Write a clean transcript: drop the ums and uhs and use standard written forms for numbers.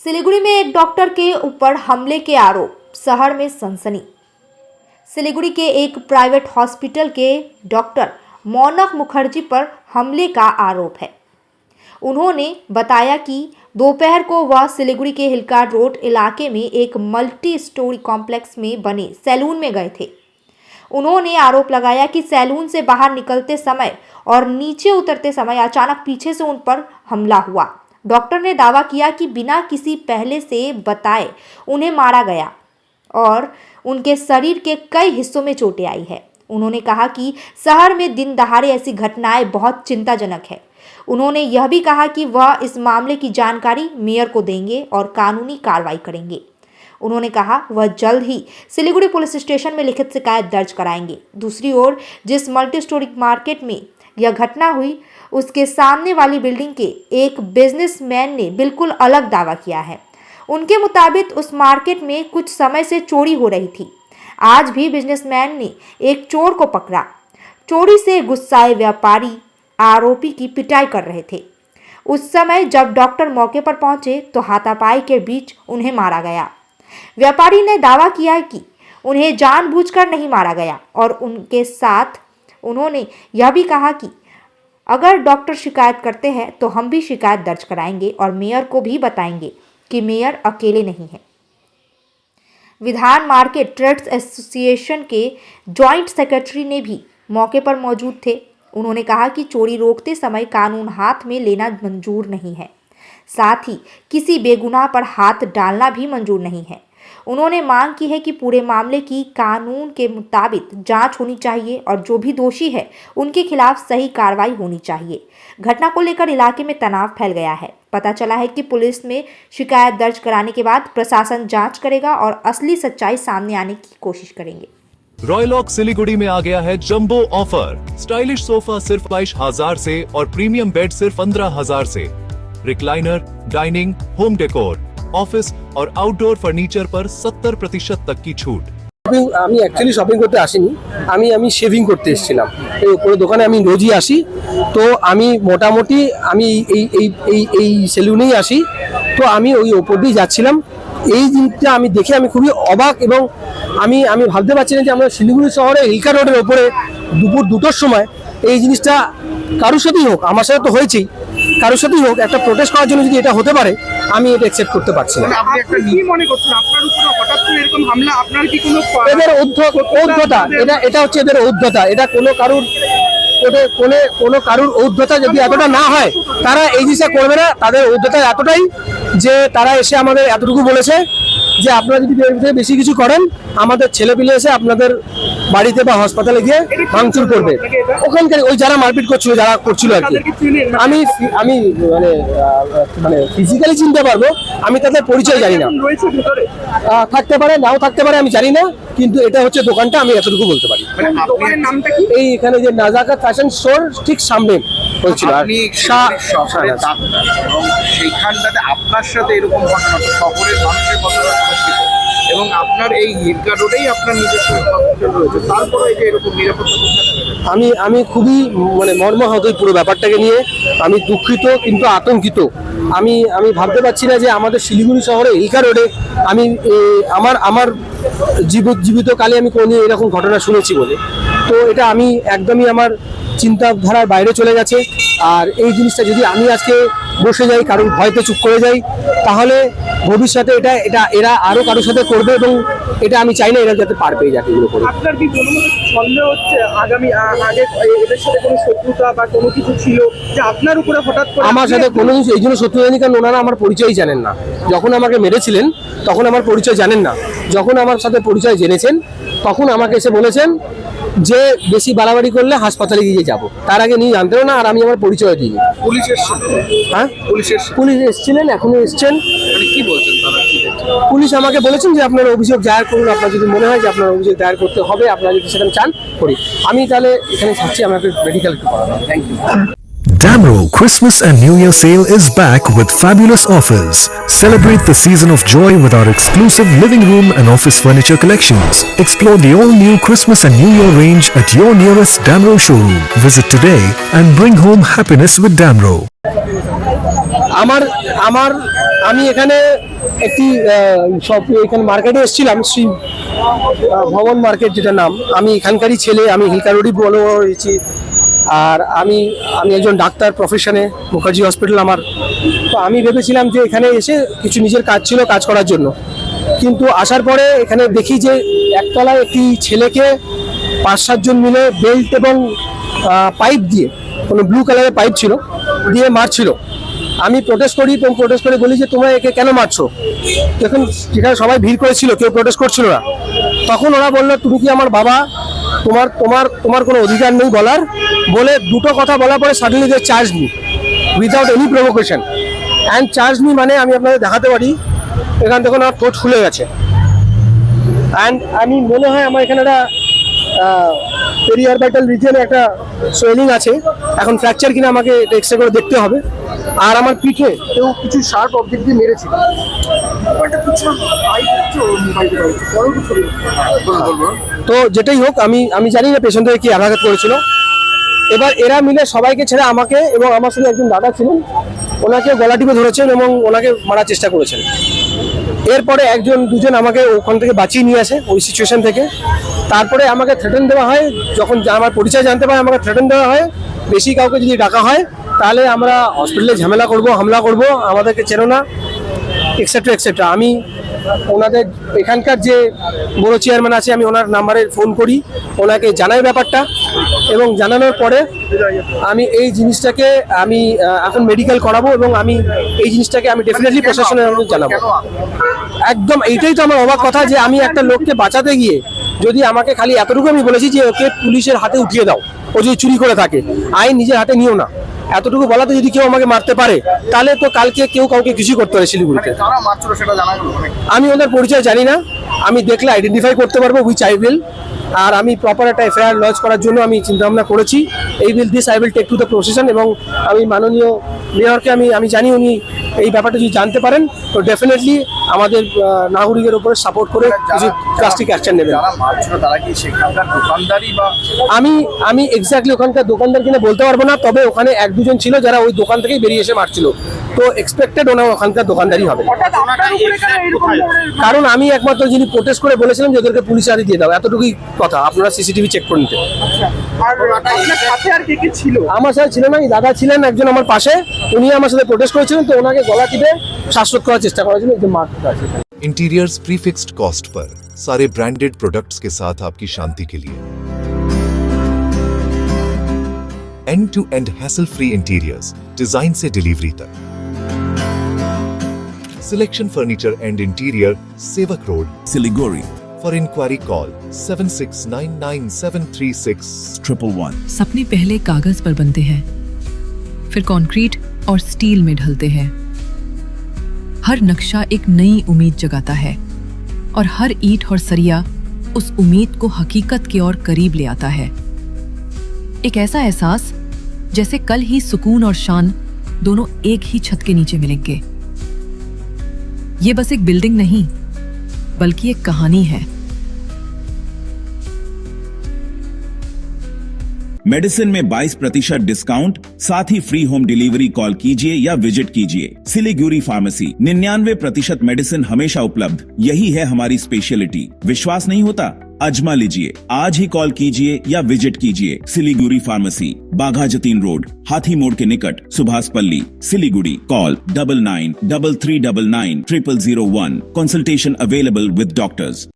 सिलीगुड़ी में एक डॉक्टर के ऊपर हमले के आरोप, शहर में सनसनी। सिलीगुड़ी के एक प्राइवेट हॉस्पिटल के डॉक्टर मौनक मुखर्जी पर हमले का आरोप है। उन्होंने बताया कि दोपहर को वह सिलीगुड़ी के हिलकार्ड रोड इलाके में एक मल्टी स्टोरी कॉम्प्लेक्स में बने सैलून में गए थे। उन्होंने आरोप लगाया कि सैलून से बाहर निकलते समय और नीचे उतरते समय अचानक पीछे से उन पर हमला हुआ। डॉक्टर ने दावा किया कि बिना किसी पहले से बताए उन्हें मारा गया और उनके शरीर के कई हिस्सों में चोटें आई है। उन्होंने कहा कि शहर में दिन दहाड़े ऐसी घटनाएं बहुत चिंताजनक है। उन्होंने यह भी कहा कि वह इस मामले की जानकारी मेयर को देंगे और कानूनी कार्रवाई करेंगे। उन्होंने कहा वह जल्द ही सिलीगुड़ी पुलिस स्टेशन में लिखित शिकायत दर्ज कराएंगे। दूसरी ओर जिस मल्टी स्टोरी मार्केट में यह घटना हुई उसके सामने वाली बिल्डिंग के एक बिजनेसमैन ने बिल्कुल अलग दावा किया है। उनके मुताबिक उस मार्केट में कुछ समय से चोरी हो रही थी। आज भी बिजनेसमैन ने एक चोर को पकड़ा। चोरी से गुस्साए व्यापारी आरोपी की पिटाई कर रहे थे। उस समय जब डॉक्टर मौके पर पहुंचे तो हाथापाई के बीच उन्हें मारा गया। व्यापारी ने दावा किया कि उन्हें जानबूझकर नहीं मारा गया और उनके साथ उन्होंने यह भी कहा कि अगर डॉक्टर शिकायत करते हैं तो हम भी शिकायत दर्ज कराएंगे और मेयर को भी बताएंगे कि मेयर अकेले नहीं है। विधान मार्केट ट्रेड्स एसोसिएशन के जॉइंट सेक्रेटरी ने भी मौके पर मौजूद थे। उन्होंने कहा कि चोरी रोकते समय कानून हाथ में लेना मंजूर नहीं है, साथ ही किसी बेगुनाह पर हाथ डालना भी मंजूर नहीं है। उन्होंने मांग की है कि पूरे मामले की कानून के मुताबिक जांच होनी चाहिए और जो भी दोषी है उनके खिलाफ सही कार्रवाई होनी चाहिए। घटना को लेकर इलाके में तनाव फैल गया है। पता चला है कि पुलिस में शिकायत दर्ज कराने के बाद प्रशासन जांच करेगा और असली सच्चाई सामने आने की कोशिश करेंगे। रॉयलॉक सिलीगुड़ी में आ गया है जंबो ऑफर। स्टाइलिश सोफा सिर्फ 22,000 से और प्रीमियम बेड सिर्फ 15,000 से। Recliner, dining, home decor, office और आउटडोर फर्नीचर पर 70% तक की छूट। আমি অ্যাকচুয়ালি শপিং করতে আসিনি, আমি শেভিং করতে এসেছিলাম। এই উপরে দোকানে আমি রোজই আসি, তো আমি মোটামুটি আমি এই সেলুনেই আসি, তো আমি ওই ওপর দিয়ে যাচ্ছিলাম। এই জিনিসটা আমি দেখে আমি খুবই অবাক এবং আমি ভাবতে পারছি না যে আমরা শিলিগুড়ি শহরে হিলকা রোডের ওপরে দুপুর 2টোর সময় এই জিনিসটা কারোর সাথেই হোক, আমার সাথে তো হয়েছেই, কারোর সাথেই হোক একটা প্রোটেস্ট করার জন্য যদি এটা হতে পারে আমি এটা অ্যাকসেপ্ট করতে পারছি না। আপনি একটা কি মনে করছেন আপনার উপরে হঠাৎ করে এরকম হামলা? আপনার কি কোনো এদের ঔদ্ধতা, এটা হচ্ছে এদের ঔদ্ধতা। এটা কোনো কারুর ঔদ্ধতা যদি এতটা না হয় তারা এই জিনিসটা করবে না। তাদের ঔদ্ধতা এতটাই যে তারা এসে আমাদের এতটুকু বলেছে যে আপনারা যদি এর ভিতরে বেশি কিছু করেন আমাদের ছেলেপিলে এসে আপনাদের বাড়িতে বা হাসপাতালে গিয়ে ভাঙচুর করবে। ওখানকার ওই যারা মারপিট করছিল, যারা করছিল আর কি, আমি মানে ফিজিক্যালি চিনতে পারবো, আমি তাদের পরিচয় জানি না। থাকতে পারে, নাও থাকতে পারে, আমি জানি না, কিন্তু এটা হচ্ছে দোকানটা, আমি এতটুকু বলতে পারি। এই এখানে যে নাজাকাত ফ্যাশন স্টোর ঠিক সামনে হয়েছিল। সেইখানটাতে আপনার সাথে এরকম ঘটনা শহরের মানুষের কথা এবং আপনার এই হিলকা রোডেই আপনার নিজস্ব রয়েছে, তারপরে এই যে এরকম নিরাপত্তা আমি খুবই মানে মর্মাহত পুরো ব্যাপারটাকে নিয়ে। আমি দুঃখিত কিন্তু আতঙ্কিত। আমি ভাবতে পারছি না যে আমাদের শিলিগুড়ি শহরে হিলকা রোডে আমি আমার জীবিতকালে আমি কোনোদিন এরকম ঘটনা শুনেছি বলে, তো এটা আমি একদমই আমার চিন্তাধারার বাইরে চলে গেছে। আর এই জিনিসটা যদি আমি আজকে বসে যাই, কারোর ভয়তে চুপ করে যাই, তাহলে ভবিষ্যতে এটা এরা আরো কারোর সাথে করবে এবং এটা আমি চাই না এরা যাতে পার পেয়ে যাক এগুলো করে। আপনার কি কোনো সন্দেহ হচ্ছে আগে এদের সাথে কোনো শত্রুতা বা কোনো কিছু ছিল যে আপনার উপরে হঠাৎ করে? আমার সাথে কোনো কিছু এই জন্য শত্রুতা নেই, কারণ ওনারা আমার পরিচয় জানেন না। যখন আমাকে মেরেছিলেন তখন আমার পরিচয় জানেন না। যখন আমার সাথে পরিচয় জেনেছেন তখন আমাকে এসে বলেছেন যে বেশি বাড়াবাড়ি করলে হাসপাতালে গিয়ে যাব। তার আগে নিয়ে জানতেও না, আর আমি আমার পরিচয় দিইনি। পুলিশ এসেছিলেন, এখনো এসছেন। কি বলছেন তারা? পুলিশ আমাকে বলেছেন যে আপনার অভিযোগ দায়ের করুন, আপনার যদি মনে হয় যে আপনার অভিযোগ দায়ের করতে হবে, আপনারা যদি সেখানে চান করি। আমি তাহলে এখানে থাকছি, আমাকে মেডিকেল একটু করানো। Thank you. Damro Christmas and New Year sale is back with fabulous offers. Celebrate the season of joy with our exclusive living room and office furniture collections. Explore the all-new Christmas and New Year range at your nearest Damro showroom. Visit today and bring home happiness with Damro. আমি এখানে একটি সব এখানে মার্কেটে এসেছিলাম, শ্রী ভবন market যেটা নাম। আমি এখানকারই ছেলে, আমি হিলকা রোডই বড় হয়েছি। আর আমি একজন ডাক্তার প্রফেশনে, মুখার্জি হসপিটাল আমার। তো আমি ভেবেছিলাম যে এখানে এসে কিছু নিজের কাজ ছিল, কাজ করার জন্য। কিন্তু আসার পরে এখানে দেখি যে একতলায় একটি ছেলেকে 5-7 জন মিলে বেল্ট এবং পাইপ দিয়ে, কোনো ব্লু কালারের পাইপ ছিল, দিয়ে মারছিল। আমি প্রোটেস্ট করি এবং প্রোটেস্ট করে বলি যে তোমরা একে কেন মারছো। যখন যেখানে সবাই ভিড় করেছিল, কেউ প্রোটেস্ট করছিল না, তখন ওরা বললো তুমি কি আমার বাবা, তোমার তোমার তোমার কোনো অধিকার নেই বলার। বলে দুটো কথা বলার পরে suddenly they charge me without any provocation. And charge me মানে আমি আপনাদের দেখাতে পারি, এখান থেকে আমার ঠোঁট ফুলে গেছে। অ্যান্ড আমি মনে হয় আমার এখানে একটা পেরিঅরবাইটাল রিজিয়নে একটা সোয়েলিং আছে। এখন ফ্র্যাকচার কিনা আমাকে এক্সরে করে দেখতে হবে। আর আমার পিঠে কেউ কিছু শার্প অবজেক্ট দিয়ে মেরেছে। তো যেটাই হোক, আমি জানি না পেছন থেকে কি আঘাত করেছিল। এবার এরা মিলে সবাইকে ছেড়ে আমাকে এবং আমার সঙ্গে একজন দাদা ছিলেন, ওনাকে গলা টিপে ধরেছেন এবং ওনাকে মারার চেষ্টা করেছেন। এরপরে একজন দুজন আমাকে ওখান থেকে বাঁচিয়ে নিয়ে আসে ওই সিচুয়েশন থেকে। তারপরে আমাকে থ্রেটেন দেওয়া হয়, যখন আমার পরিচয় জানতে পারে আমাকে থ্রেটেন দেওয়া হয়, বেশি কাউকে যদি ডাকা হয় তাহলে আমরা হসপিটালে ঝামেলা করব, হামলা করব, আমাদেরকে চেনো না, এক্সেট্রা এক্সেট্রা। আমি ওনাদের এখানকার যে বড় চেয়ারম্যান আছে, আমি ওনার নাম্বারে ফোন করি, ওনাকে জানাই ব্যাপারটা, এবং জানানোর পরে আমি এই জিনিসটাকে আমি এখন মেডিকেল করাবো এবং আমি এই জিনিসটাকে আমি ডেফিনেটলি প্রশাসনের জানাবো। একদম এইটাই তো আমার অবাক কথা, যে আমি একটা লোককে বাঁচাতে গিয়ে যদি আমাকে খালি এতটুকু আমি বলেছি যে ওকে পুলিশের হাতে উঠিয়ে দাও, ও যদি চুরি করে থাকে, আইন নিজের হাতে নিও না, এতটুকু বলাতে যদি কেউ আমাকে মারতে পারে তাহলে তো কালকে কেউ কাউকে কিছু করতে পারে শিলিগুড়িতে। আমি ওদের পরিচয় জানি না, আমি দেখলে আইডেন্টিফাই করতে পারবো উইচ আই উইল। আর আমি প্রপার একটা এফআইআর লজ করার জন্য আমি চিন্তাভাবনা করেছি। এই I will take to the procession, এবং আমি মাননীয় মেয়রকে আমি জানি উনি এই ব্যাপারটা যদি জানতে পারেন তো ডেফিনেটলি আমাদের নাগরিকের উপরে সাপোর্ট করে কিছু প্লাস্টিক অ্যাকশন নেবেন। আমি এক্স্যাক্টলি ওখানকার দোকানদার কিনা বলতে পারবো না, তবে ওখানে 1-2 জন ছিল যারা ওই দোকান থেকেই বেরিয়ে এসে মারছিল। তো এক্সপেক্টেড ওনার ওখানকার দোকানদারই হবে, কারণ আমি একমাত্র যিনি প্রোটেস্ট করে বলেছিলাম যে ওদেরকে পুলিশ হাতে দিয়ে দাও, এতটুকুই কথা। আপনারা সিসিটিভি চেক করে নিতে। আমার সাথে ছিল না, দাদা ছিলেন একজন আমার পাশে, উনি আমার সাথে প্রোটেস্ট করেছিলেন, তো ওনাকে গলা টিপে শ্বাসরোধ করার চেষ্টা করার জন্য একদম মারতে আছে। इंटीरियर्स प्रीफिक्स्ड कॉस्ट पर सारे ब्रांडेड प्रोडक्ट्स के साथ आपकी शांति के लिए and to end hassle free interiors, design से डिलीवरी तक। Selection furniture and interior, Sevoke road, Siliguri, for inquiry call 7699736111। सपने पहले कागज पर बनते हैं, फिर कंक्रीट और स्टील में ढलते हैं। हर नक्शा एक नई उम्मीद जगाता है और हर ईंट और सरिया उस उम्मीद को हकीकत की ओर करीब ले आता है। एक ऐसा एहसास जैसे कल ही सुकून और शान दोनों एक ही छत के नीचे मिलेंगे। ये बस एक बिल्डिंग नहीं बल्कि एक कहानी है। मेडिसिन में 22% डिस्काउंट, साथ ही फ्री होम डिलीवरी। कॉल कीजिए या विजिट कीजिए सिलीगुड़ी फार्मेसी। 99% मेडिसिन हमेशा उपलब्ध, यही है हमारी स्पेशलिटी। विश्वास नहीं होता? अजमा लीजिए। आज ही कॉल कीजिए या विजिट कीजिए सिलीगुड़ी फार्मेसी, बाघा जतीन रोड, हाथी मोड़ के निकट, सुभाष पल्ली, Siliguri. Call 9933990001। Consultation available with doctors.